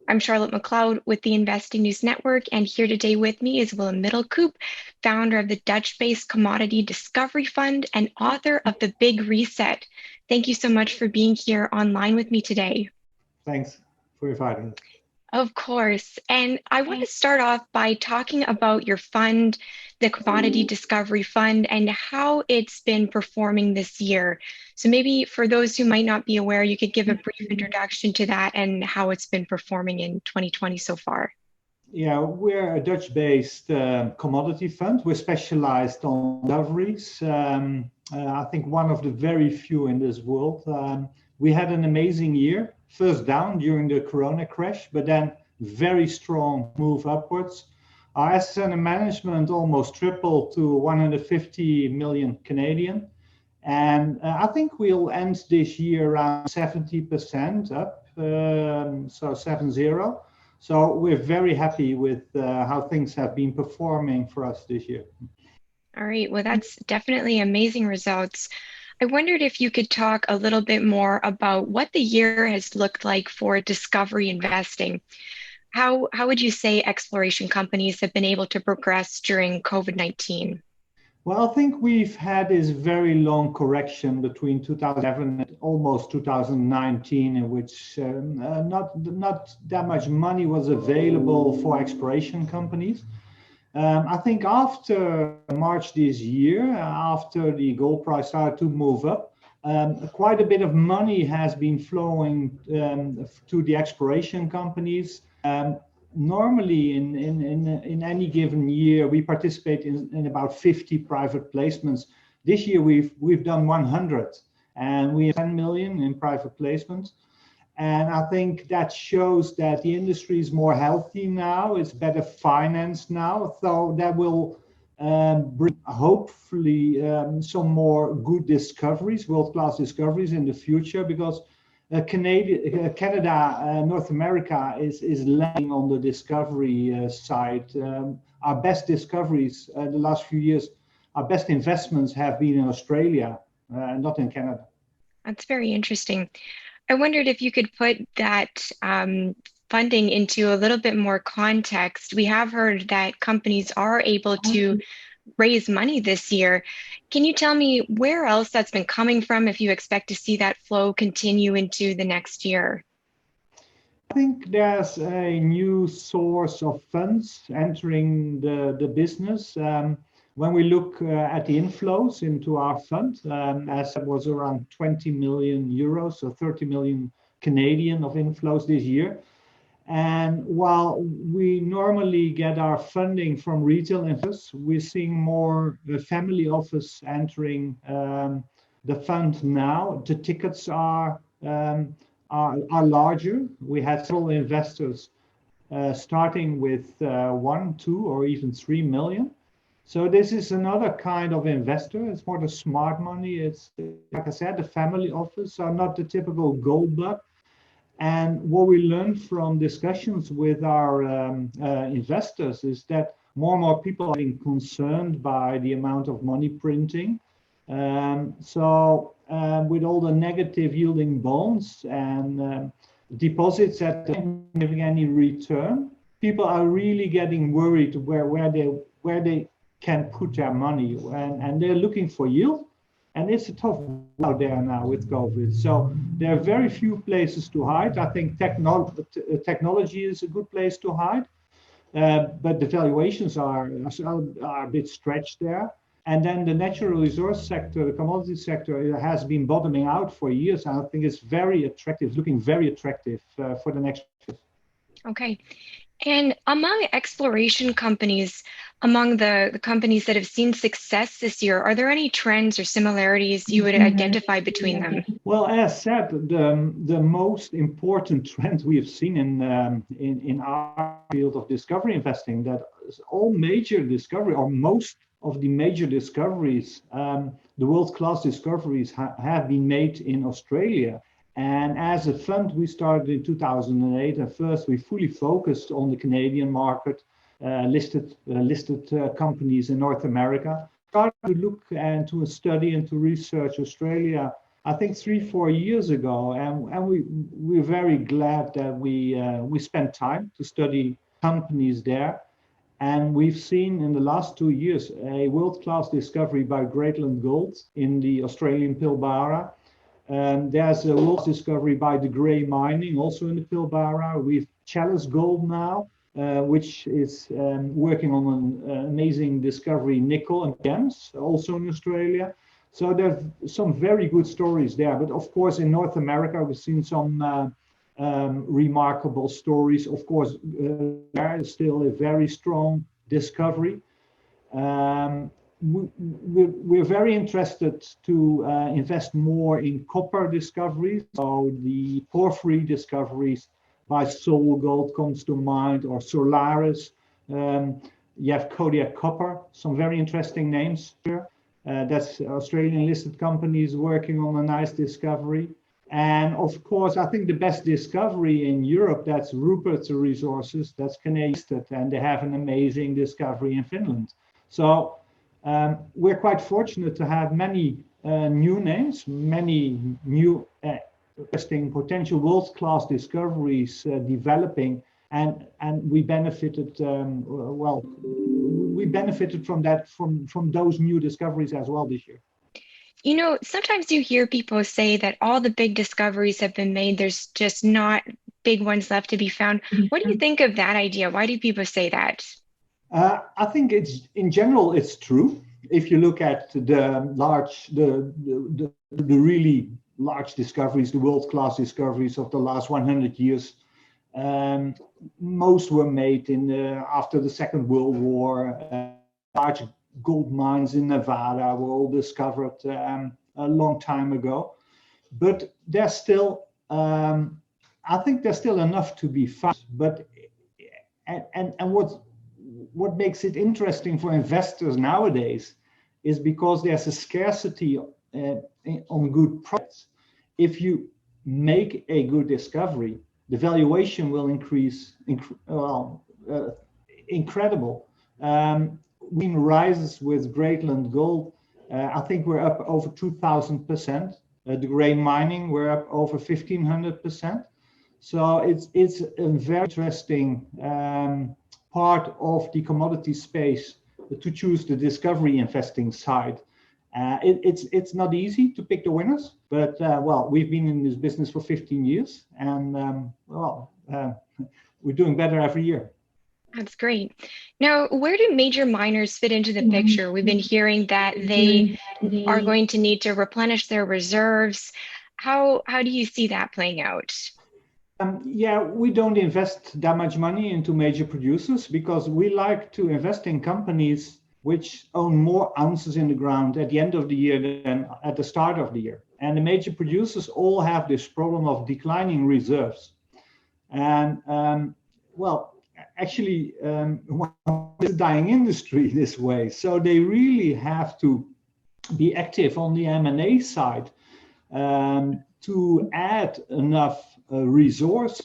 I'm Charlotte McLeod with the Investing News Network, and here today with me is Willem Middelkoop, founder of the Dutch-based Commodity Discovery Fund and author of The Big Reset. Thank you so much for being here online with me today. Thanks for inviting us. Of course. And I want to start off by talking about your fund, the Commodity Discovery Fund, and how it's been performing this year. So maybe for those who might not be aware, you could give a brief introduction to that and how it's been performing in 2020 so far. Yeah, we're a Dutch-based commodity fund. We're specialized on discoveries. I think one of the very few in this world. We had an amazing year. First down during the Corona crash, but then very strong move upwards. Our assets under management almost tripled to 150 million Canadian. And I think we'll end this year around 70% up, so 7-0. So we're very happy with how things have been performing for us this year. All right, well, that's definitely amazing results. I wondered if you could talk a little bit more about what the year has looked like for discovery investing. How would you say exploration companies have been able to progress during COVID-19? Well, I think we've had this very long correction between 2011 and almost 2019, in which not that much money was available for exploration companies. I think after March this year, after the gold price started to move up, quite a bit of money has been flowing to the exploration companies. Normally, in any given year, we participate in about 50 private placements. This year, we've done 100, and we have 10 million in private placements. And I think that shows that the industry is more healthy now. It's better financed now. So that will bring, hopefully, some more good discoveries, world-class discoveries in the future, because Canada, North America is lagging on the discovery side. Our best discoveries the last few years, our best investments have been in Australia, not in Canada. That's very interesting. I wondered if you could put that funding into a little bit more context. We have heard that companies are able to raise money this year. Can you tell me where else that's been coming from, if you expect to see that flow continue into the next year? I think there's a new source of funds entering the business. When we look at the inflows into our fund, as it was around 20 million euros, so 30 million Canadian of inflows this year. And while we normally get our funding from retail investors, we're seeing more the family office entering the fund now. The tickets are larger. We had several investors starting with 1, 2, or even 3 million. So this is another kind of investor. It's more the smart money. It's, like I said, the family office are not the typical gold bug. And what we learned from discussions with our investors is that more and more people are being concerned by the amount of money printing. So with all the negative yielding bonds and deposits that aren't giving any return, people are really getting worried where they can put their money, and they're looking for yield. And it's a tough out there now with COVID. So there are very few places to hide. I think technology is a good place to hide, but the valuations are a bit stretched there. And then the natural resource sector, the commodity sector, has been bottoming out for years. And I think it's very attractive, looking very attractive for the next years. Okay. And among exploration companies, among the companies that have seen success this year, are there any trends or similarities you would identify between them? Well, as said, the most important trend we have seen in our field of discovery investing, that all major discovery, or most of the major discoveries, the world-class discoveries have been made in Australia. And as a fund, we started in 2008. At first, we fully focused on the Canadian market, listed companies in North America. Started to look and to study and to research Australia I think 3-4 years ago, and we're very glad that we spent time to study companies there. And we've seen in the last 2 years a world-class discovery by Greatland Gold in the Australian Pilbara. There's a world discovery by De Grey Mining, also in the Pilbara. We've Chalice Gold now, which is working on an amazing discovery, nickel and gems, also in Australia. So there's some very good stories there. But of course, in North America, we've seen some remarkable stories. Of course, there is still a very strong discovery. We're very interested to invest more in copper discoveries. So the porphyry discoveries by Sol Gold comes to mind, or Solaris. You have Kodiak Copper, some very interesting names here. That's Australian listed companies working on a nice discovery. And of course, I think the best discovery in Europe, that's Rupert Resources, that's Canadian, and they have an amazing discovery in Finland. So we're quite fortunate to have many new names, many new interesting potential world-class discoveries developing, and we benefited we benefited from that from those new discoveries as well this year. You know, sometimes you hear people say that all the big discoveries have been made. There's just not big ones left to be found. What do you think of that idea? Why do people say that? I think it's in general it's true. If you look at the really large discoveries, the world-class discoveries of the last 100 years, most were made after the Second World War. Large gold mines in Nevada were all discovered a long time ago, but there's still, I think there's still enough to be found. But and what makes it interesting for investors nowadays is because there's a scarcity on good projects. If you make a good discovery, the valuation will increase, incredible. When rises with Greatland Gold, I think we're up over 2,000%. The Grey Mining, we're up over 1,500%. So it's a very interesting part of the commodity space to choose the discovery investing side. It's not easy to pick the winners, but we've been in this business for 15 years, and we're doing better every year. That's great. Now, where do major miners fit into the picture? We've been hearing that they are going to need to replenish their reserves. How do you see that playing out? We don't invest that much money into major producers because we like to invest in companies which own more ounces in the ground at the end of the year than at the start of the year. And the major producers all have this problem of declining reserves. And actually, it's a dying industry this way. So they really have to be active on the M&A side to add enough resource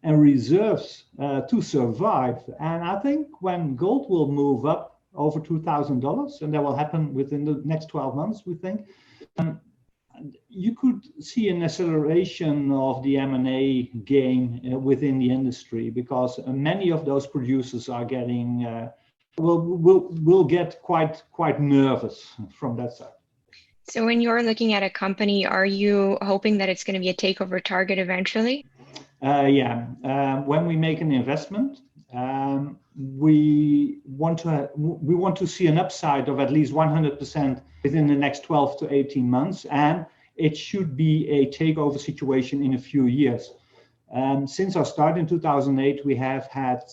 and reserves to survive. And I think when gold will move up over $2,000, and that will happen within the next 12 months, we think, you could see an acceleration of the M&A game within the industry, because many of those producers are getting will get quite nervous from that side. So when you're looking at a company, are you hoping that it's going to be a takeover target eventually? When we make an investment, we want to see an upside of at least 100% within the next 12 to 18 months, and it should be a takeover situation in a few years. Since our start in 2008, we have had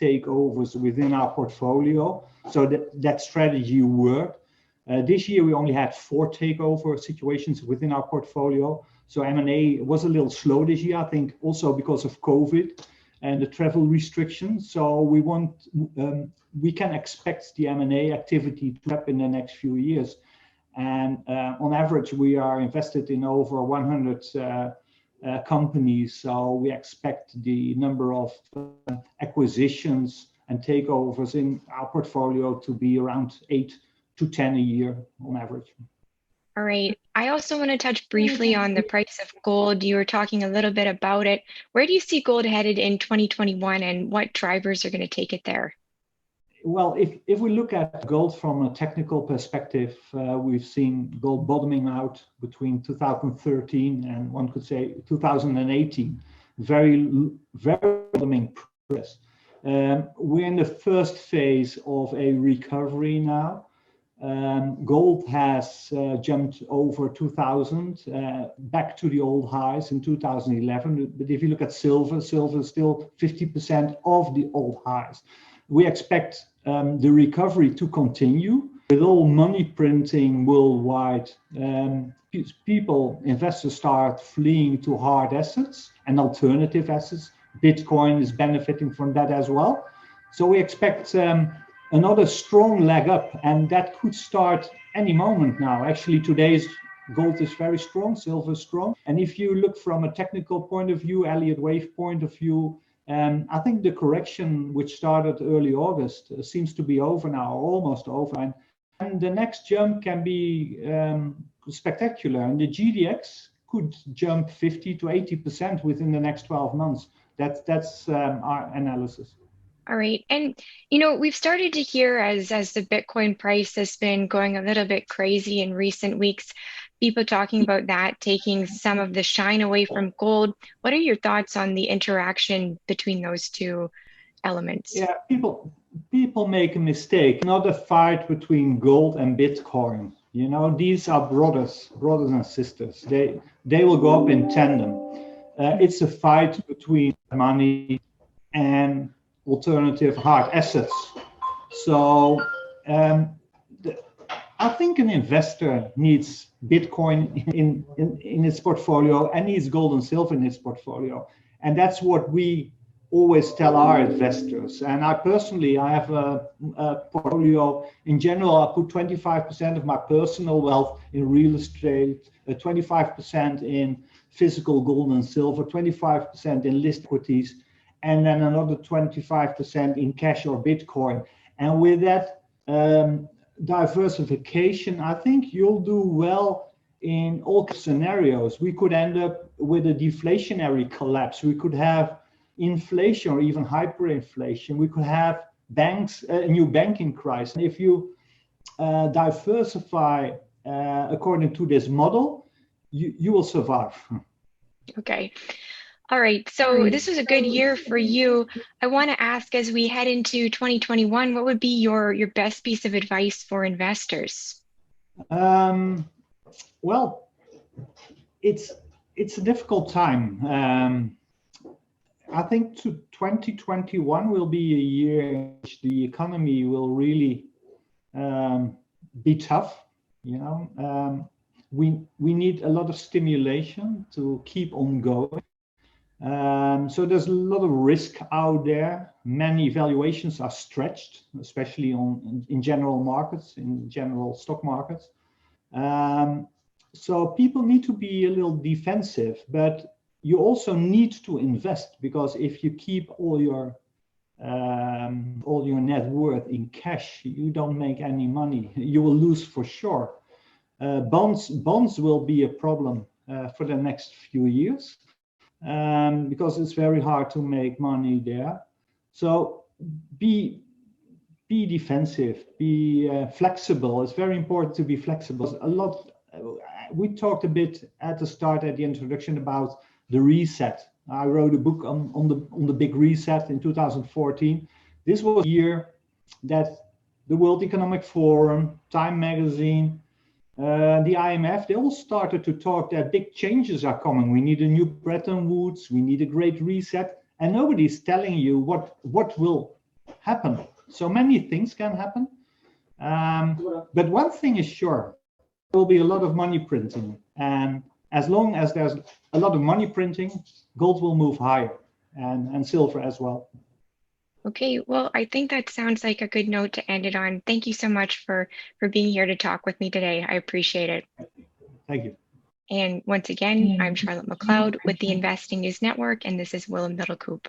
takeovers within our portfolio, so that strategy worked. This year we only had 4 takeover situations within our portfolio, so M&A was a little slow this year, I think also because of COVID and the travel restrictions. So we can expect the M&A activity to happen in the next few years. And on average, we are invested in over 100 companies. So we expect the number of acquisitions and takeovers in our portfolio to be around 8 to 10 a year on average. All right. I also want to touch briefly on the price of gold. You were talking a little bit about it. Where do you see gold headed in 2021 and what drivers are going to take it there? Well, if we look at gold from a technical perspective, we've seen gold bottoming out between 2013 and one could say 2018. Very bottoming progress. We're in the first phase of a recovery now. Gold has jumped over 2000, back to the old highs in 2011. But if you look at silver, silver is still 50% of the old highs. We expect the recovery to continue with all money printing worldwide. Investors start fleeing to hard assets and alternative assets. Bitcoin is benefiting from that as well. So we expect another strong leg up, and that could start any moment now. Actually, today's gold is very strong, silver is strong. And if you look from a technical point of view, Elliott wave point of view, I think the correction, which started early August, seems to be over now, almost over. And the next jump can be spectacular. And the GDX could jump 50 to 80% within the next 12 months. That's our analysis. All right. And, we've started to hear as the Bitcoin price has been going a little bit crazy in recent weeks, people talking about that taking some of the shine away from gold. What are your thoughts on the interaction between those two elements? Yeah, people make a mistake. Not a fight between gold and Bitcoin. These are brothers and sisters. They will go up in tandem. It's a fight between money and alternative hard assets. So I think an investor needs Bitcoin in its portfolio and needs gold and silver in its portfolio. And that's what we always tell our investors. And I have a portfolio. In general, I put 25% of my personal wealth in real estate, 25% in physical gold and silver, 25% in listed equities, and then another 25% in cash or Bitcoin. And with that diversification, I think you'll do well in all scenarios. We could end up with a deflationary collapse. We could have inflation or even hyperinflation. We could have a new banking crisis. If you diversify according to this model, you will survive. Okay. All right. So this was a good year for you. I want to ask, as we head into 2021, what would be your best piece of advice for investors? Well, it's a difficult time. I think 2021 will be a year in which the economy will really be tough. We need a lot of stimulation to keep on going. So there's a lot of risk out there. Many valuations are stretched, especially in general markets, in general stock markets. So people need to be a little defensive, but you also need to invest, because if you keep all your net worth in cash, you don't make any money. You will lose for sure. Bonds will be a problem for the next few years. Because it's very hard to make money there. So be defensive, be flexible. It's very important to be flexible. We talked a bit at the introduction about the reset. I wrote a book on the big reset in 2014. This was a year that the World Economic Forum, Time Magazine, the IMF, they all started to talk that big changes are coming. We need a new Bretton Woods, we need a great reset, and nobody's telling you what will happen. So many things can happen. But one thing is sure, there will be a lot of money printing. And as long as there's a lot of money printing, gold will move higher, and silver as well. Okay, well, I think that sounds like a good note to end it on. Thank you so much for being here to talk with me today. I appreciate it. Thank you. And once again, I'm Charlotte McLeod with the Investing News Network, and this is Willem Middelkoop.